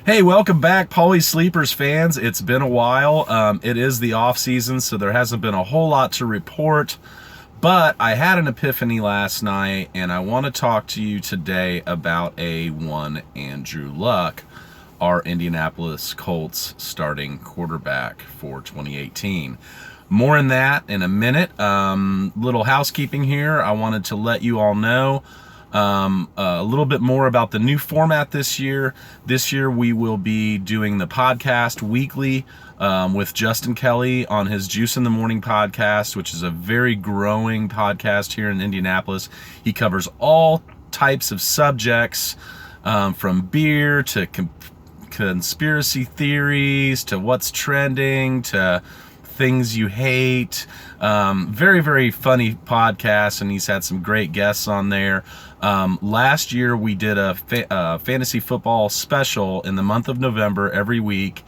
Hey, welcome back, Paulies Sleepers fans. It's been a while. It is the off season, so there hasn't been a whole lot to report. But I had an epiphany last night, and I want to talk to you today about one Andrew Luck, our Indianapolis Colts starting quarterback for 2018. More on that in a minute. Little housekeeping here. I wanted to let you all know a little bit more about the new format this year. This year we will be doing the podcast weekly with Justin Kelly on his Juice in the Morning podcast, which is a very growing podcast here in Indianapolis. He covers all types of subjects, from beer to conspiracy theories to what's trending to things you hate. Very, very funny podcast, and he's had some great guests on there. Last year we did a fantasy football special in the month of November every week,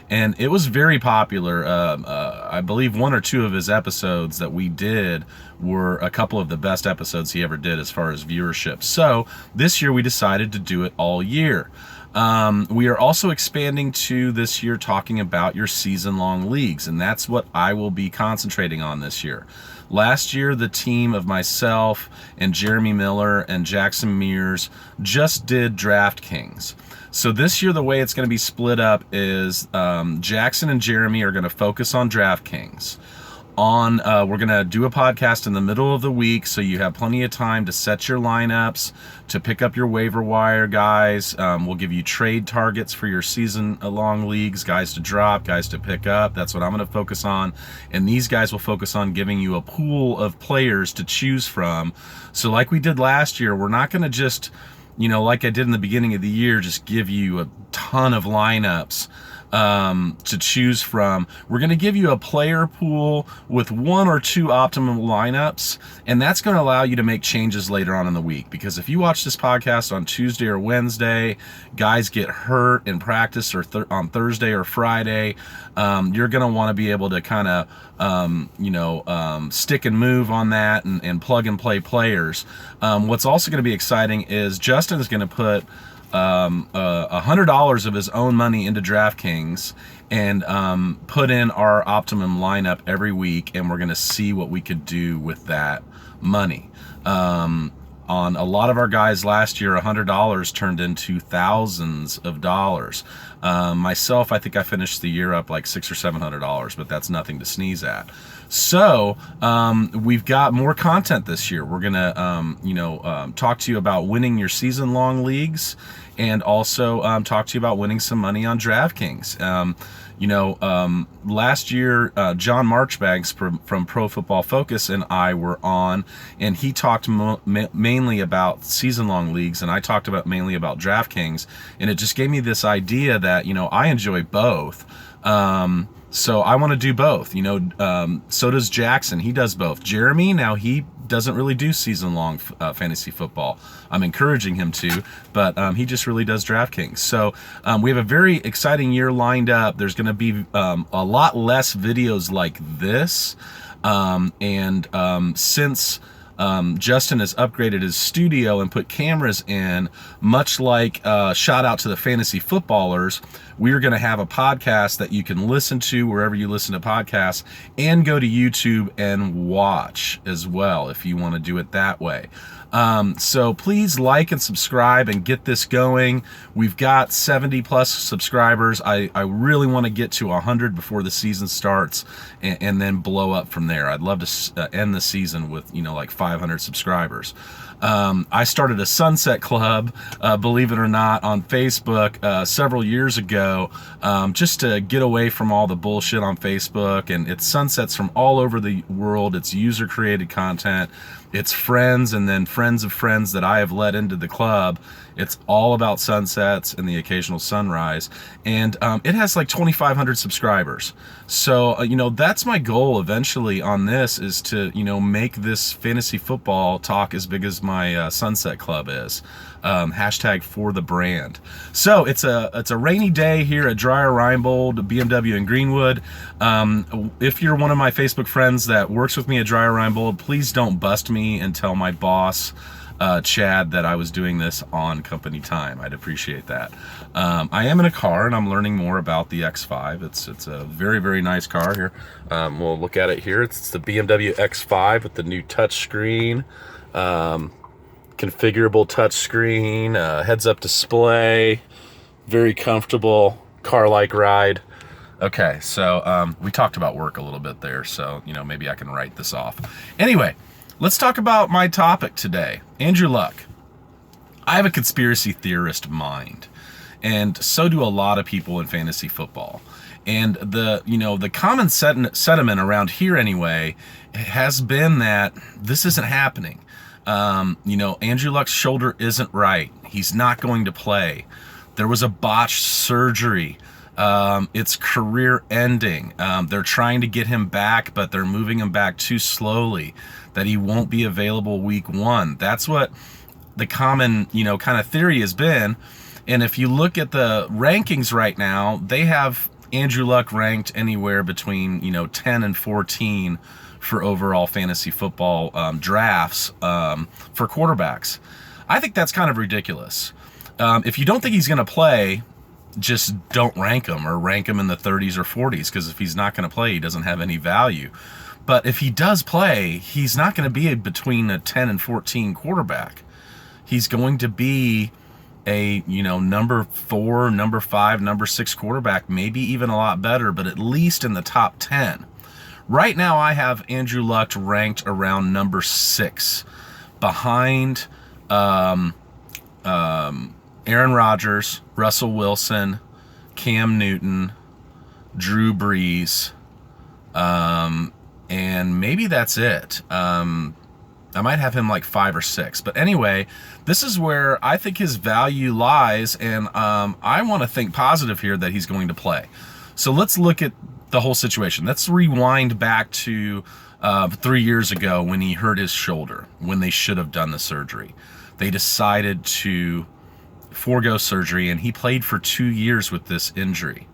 and it was very popular. I believe one or two of his episodes that we did were a couple of the best episodes he ever did as far as viewership. So this year we decided to do it all year. We are also expanding to this year talking about your season-long leagues, and that's what I will be concentrating on this year. Last year, the team of myself and Jeremy Miller and Jackson Mears just did DraftKings. So this year, the way it's going to be split up is Jackson and Jeremy are going to focus on DraftKings. We're going to do a podcast in the middle of the week, so you have plenty of time to set your lineups, to pick up your waiver wire guys. We'll give you trade targets for your season-long leagues, guys to drop, guys to pick up. That's what I'm going to focus on. And these guys will focus on giving you a pool of players to choose from. So like we did last year, we're not going to just, like I did in the beginning of the year, just give you a ton of lineups to choose from. We're going to give you a player pool with one or two optimum lineups, and that's going to allow you to make changes later on in the week. Because if you watch this podcast on Tuesday or Wednesday, guys get hurt in practice, or on Thursday or Friday, you're going to want to be able to kind of stick and move on that and plug and play players. What's also going to be exciting is Justin is going to put $100 of his own money into DraftKings and put in our optimum lineup every week, and we're going to see what we could do with that money. On a lot of our guys last year, $100 turned into thousands of dollars. Myself, I think I finished the year up like $600 or $700, but that's nothing to sneeze at. So we've got more content this year. We're gonna, talk to you about winning your season-long leagues, and also talk to you about winning some money on DraftKings. Last year, John Marchbanks from Pro Football Focus and I were on, and he talked mainly about season-long leagues, and I talked mainly about DraftKings, and it just gave me this idea that, I enjoy both. So I want to do both. So does Jackson. He does both. Jeremy, now he doesn't really do season-long fantasy football. I'm encouraging him to, but he just really does DraftKings. So we have a very exciting year lined up. There's going to be a lot less videos like this, and since Justin has upgraded his studio and put cameras in, much like shout out to the fantasy footballers, we're going to have a podcast that you can listen to wherever you listen to podcasts, and go to YouTube and watch as well if you want to do it that way. So please like and subscribe and get this going. We've got 70 plus subscribers. I really want to get to 100 before the season starts, and then blow up from there. I'd love to end the season with, like 500 subscribers. I started a Sunset Club, believe it or not, on Facebook several years ago, just to get away from all the bullshit on Facebook. And it's sunsets from all over the world. It's user-created content. It's friends and then friends of friends that I have let into the club. It's all about sunsets and the occasional sunrise. And it has like 2,500 subscribers. So, that's my goal eventually on this, is to, make this fantasy football talk as big as my Sunset Club is. Hashtag for the brand. So it's a rainy day here at Dreyer Reinbold BMW in Greenwood. If you're one of my Facebook friends that works with me at Dreyer Reinbold, please don't bust me and tell my boss Chad, that I was doing this on company time. I'd appreciate that. I am in a car and I'm learning more about the X5. It's a very, very nice car here. We'll look at it here. It's the BMW X5 with the new touchscreen, configurable touchscreen, heads-up display, very comfortable car-like ride. Okay, so we talked about work a little bit there, so maybe I can write this off. Anyway, let's talk about my topic today. Andrew Luck. I have a conspiracy theorist mind, and so do a lot of people in fantasy football. And the common sentiment around here anyway has been that this isn't happening. Andrew Luck's shoulder isn't right. He's not going to play. There was a botched surgery. It's career ending. They're trying to get him back, but they're moving him back too slowly, that he won't be available week 1. That's what the common, kind of theory has been. And if you look at the rankings right now, they have Andrew Luck ranked anywhere between, 10 and 14 for overall fantasy football drafts for quarterbacks. I think that's kind of ridiculous. If you don't think he's going to play, just don't rank him, or rank him in the 30s or 40s, because if he's not going to play, he doesn't have any value. But if he does play, he's not going to be between a 10 and 14 quarterback. He's going to be a, number 4, number 5, number 6 quarterback, maybe even a lot better, but at least in the top 10. Right now, I have Andrew Luck ranked around number 6, behind Aaron Rodgers, Russell Wilson, Cam Newton, Drew Brees, and maybe that's it. I might have him like 5 or 6. But anyway, this is where I think his value lies, and I want to think positive here that he's going to play. So let's look at the whole situation. Let's rewind back to 3 years ago when he hurt his shoulder, when they should have done the surgery. They decided to forego surgery, and he played for 2 years with this injury.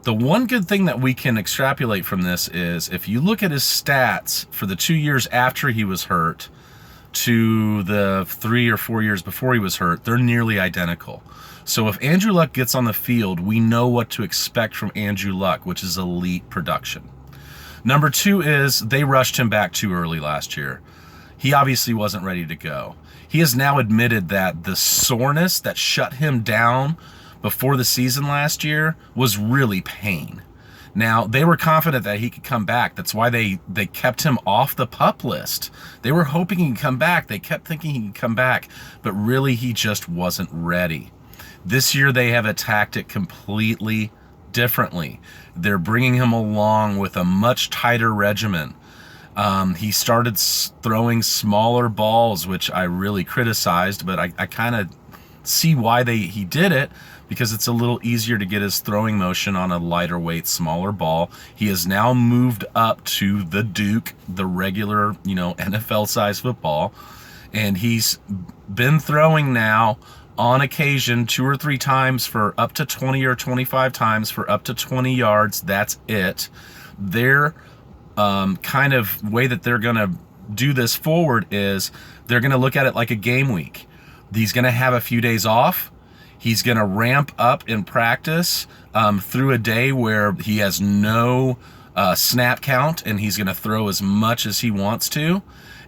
The one good thing that we can extrapolate from this is if you look at his stats for the 2 years after he was hurt to the 3 or 4 years before he was hurt, they're nearly identical. So if Andrew Luck gets on the field, we know what to expect from Andrew Luck, which is elite production. Number 2 is they rushed him back too early last year. He obviously wasn't ready to go. He has now admitted that the soreness that shut him down before the season last year was really pain. Now, they were confident that he could come back. That's why they kept him off the PUP list. They were hoping he could come back. They kept thinking he could come back, but really he just wasn't ready. This year they have attacked it completely differently. They're bringing him along with a much tighter regimen. He started throwing smaller balls, which I really criticized, but I kind of see why he did it, because it's a little easier to get his throwing motion on a lighter weight, smaller ball. He has now moved up to the Duke, the regular, NFL size football, and he's been throwing now on occasion 2 or 3 times for up to 20 or 25 times for up to 20 yards. That's it. Their kind of way that they're going to do this forward is they're going to look at it like a game week. He's going to have a few days off. He's going to ramp up in practice through a day where he has no snap count, and he's going to throw as much as he wants to.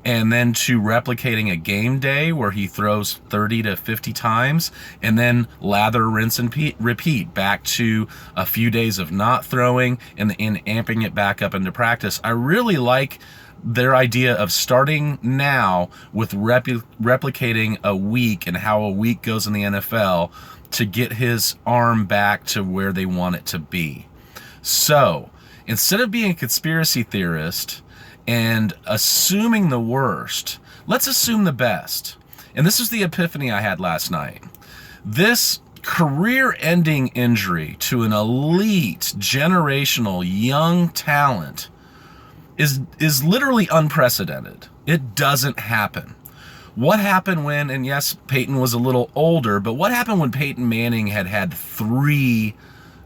And then to replicating a game day where he throws 30 to 50 times, and then lather, rinse, and repeat back to a few days of not throwing and amping it back up into practice. I really like their idea of starting now with replicating a week and how a week goes in the NFL to get his arm back to where they want it to be. So instead of being a conspiracy theorist and assuming the worst, let's assume the best. And this is the epiphany I had last night. This career-ending injury to an elite, generational, young talent is literally unprecedented. It doesn't happen. What happened when, and yes, Peyton was a little older, but what happened when Peyton Manning had 3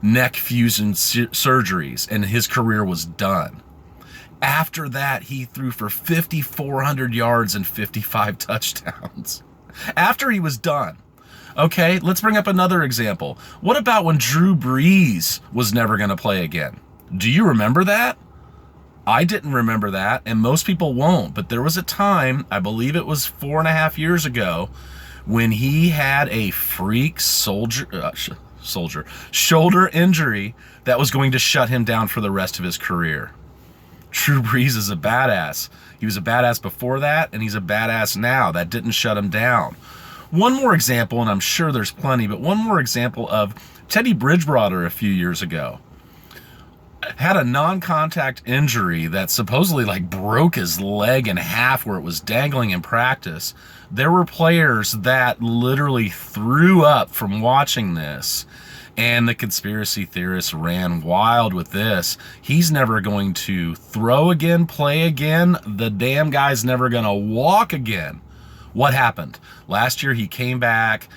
neck fusion surgeries and his career was done? After that, he threw for 5,400 yards and 55 touchdowns. After he was done. Okay, let's bring up another example. What about when Drew Brees was never going to play again? Do you remember that? I didn't remember that, and most people won't. But there was a time, I believe it was 4.5 years ago, when he had a freak shoulder injury that was going to shut him down for the rest of his career. Drew Brees is a badass. He was a badass before that, and he's a badass now. That didn't shut him down. One more example, and I'm sure there's plenty, but one more example of Teddy Bridgewater a few years ago. Had a non-contact injury that supposedly like broke his leg in half where it was dangling in practice. There were players that literally threw up from watching this, and the conspiracy theorists ran wild with this. He's never going to throw again, play again. The damn guy's never going to walk again. What happened? Last year he came back.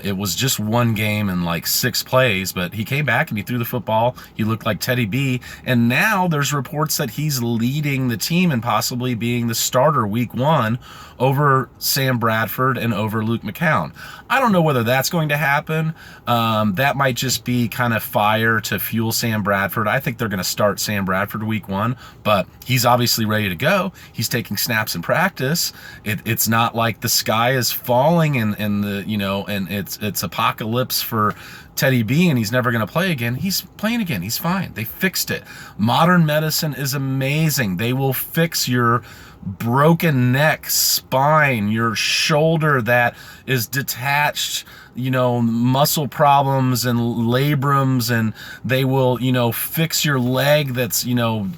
It was just one game and like 6 plays, but he came back and he threw the football. He looked like Teddy B. And now there's reports that he's leading the team and possibly being the starter week 1 over Sam Bradford and over Luke McCown. I don't know whether that's going to happen. That might just be kind of fire to fuel Sam Bradford. I think they're going to start Sam Bradford week 1, but he's obviously ready to go. He's taking snaps in practice. It's not like the sky is falling and the, you know, and it's apocalypse for Teddy B and he's never going to play again. He's playing again. He's fine. They fixed it. Modern medicine is amazing. They will fix your broken neck, spine, your shoulder that is detached, you know, muscle problems and labrums, and they will, you know, fix your leg that's, you know,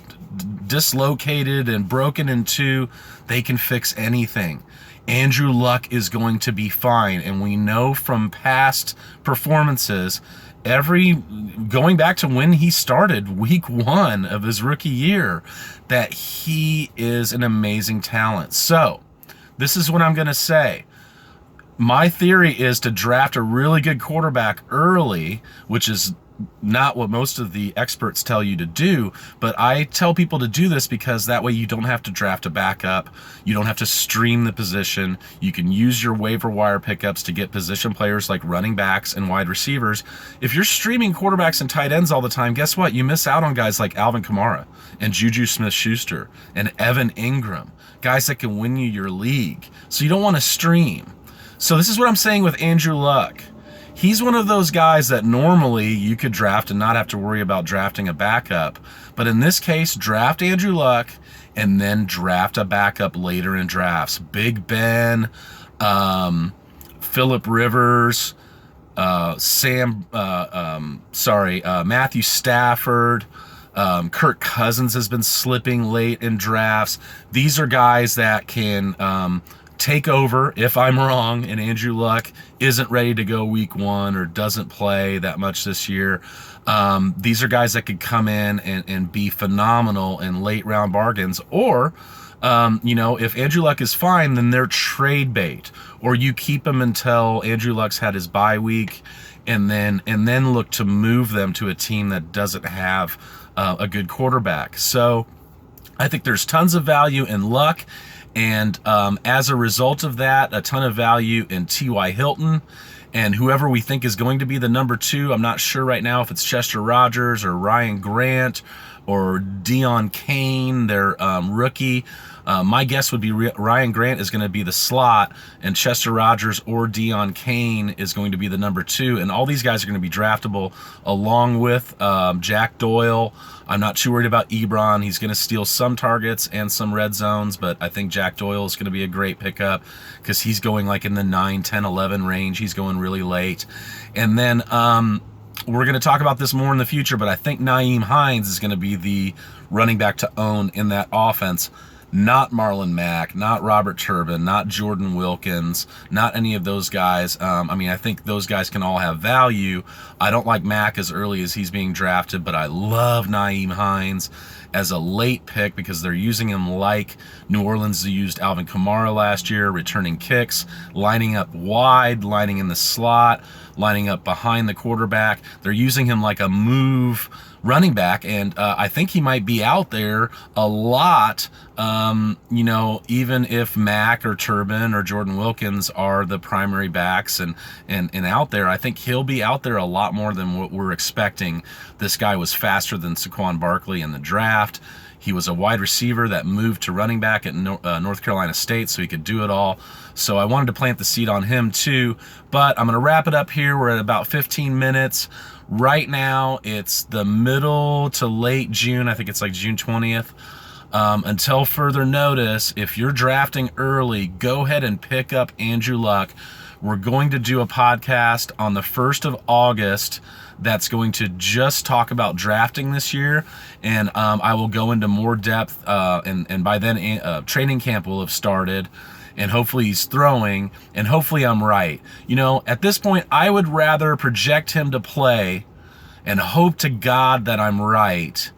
dislocated and broken in two. They can fix anything. Andrew Luck is going to be fine, and we know from past performances, going back to when he started week 1 of his rookie year, that he is an amazing talent. So this is what I'm going to say. My theory is to draft a really good quarterback early, which is not what most of the experts tell you to do, but I tell people to do this because that way you don't have to draft a backup. You don't have to stream the position. You can use your waiver wire pickups to get position players like running backs and wide receivers. If you're streaming quarterbacks and tight ends all the time, guess what? You miss out on guys like Alvin Kamara and Juju Smith-Schuster and Evan Ingram, guys that can win you your league. So you don't want to stream. So this is what I'm saying with Andrew Luck. He's one of those guys that normally you could draft and not have to worry about drafting a backup. But in this case, draft Andrew Luck and then draft a backup later in drafts. Big Ben, Phillip Rivers, Matthew Stafford, Kirk Cousins has been slipping late in drafts. These are guys that can take over if I'm wrong and Andrew Luck isn't ready to go week 1 or doesn't play that much this year. These are guys that could come in and be phenomenal in late round bargains. Or, you know, if Andrew Luck is fine, then they're trade bait. Or you keep him until Andrew Luck's had his bye week and then look to move them to a team that doesn't have a good quarterback. So I think there's tons of value in Luck. And as a result of that, a ton of value in T.Y. Hilton and whoever we think is going to be the number 2. I'm not sure right now if it's Chester Rogers or Ryan Grant or Deion Kane, their rookie. My guess would be Ryan Grant is going to be the slot, and Chester Rogers or Deion Kane is going to be the number 2. And all these guys are going to be draftable along with Jack Doyle. I'm not too worried about Ebron. He's going to steal some targets and some red zones, but I think Jack Doyle is going to be a great pickup because he's going like in the 9, 10, 11 range. He's going really late. And then we're going to talk about this more in the future, but I think Nyheim Hines is going to be the running back to own in that offense. Not Marlon Mack, not Robert Turbin, not Jordan Wilkins, not any of those guys. I mean, I think those guys can all have value. I don't like Mack as early as he's being drafted, but I love Nyheim Hines. as a late pick because they're using him like New Orleans used Alvin Kamara last year, returning kicks, lining up wide, lining in the slot, lining up behind the quarterback. They're using him like a move running back, and I think he might be out there a lot, even if Mack or Turbin or Jordan Wilkins are the primary backs and out there, I think he'll be out there a lot more than what we're expecting. This guy was faster than Saquon Barkley in the draft. He was a wide receiver that moved to running back at North Carolina State, so he could do it all. So I wanted to plant the seed on him too. But I'm going to wrap it up here. We're at about 15 minutes. Right now, it's the middle to late June. I think it's like June 20th. Until further notice, if you're drafting early, go ahead and pick up Andrew Luck. We're going to do a podcast on the 1st of August that's going to just talk about drafting this year, and I will go into more depth, and by then training camp will have started, and hopefully he's throwing, and hopefully I'm right. At this point, I would rather project him to play and hope to God that I'm right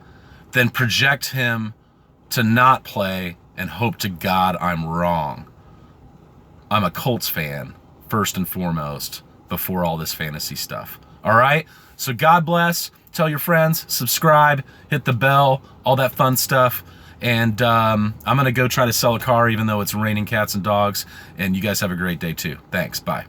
than project him to not play and hope to God I'm wrong. I'm a Colts fan, first and foremost, before all this fantasy stuff. All right? So God bless. Tell your friends, subscribe, hit the bell, all that fun stuff. And I'm going to go try to sell a car even though it's raining cats and dogs. And you guys have a great day too. Thanks. Bye.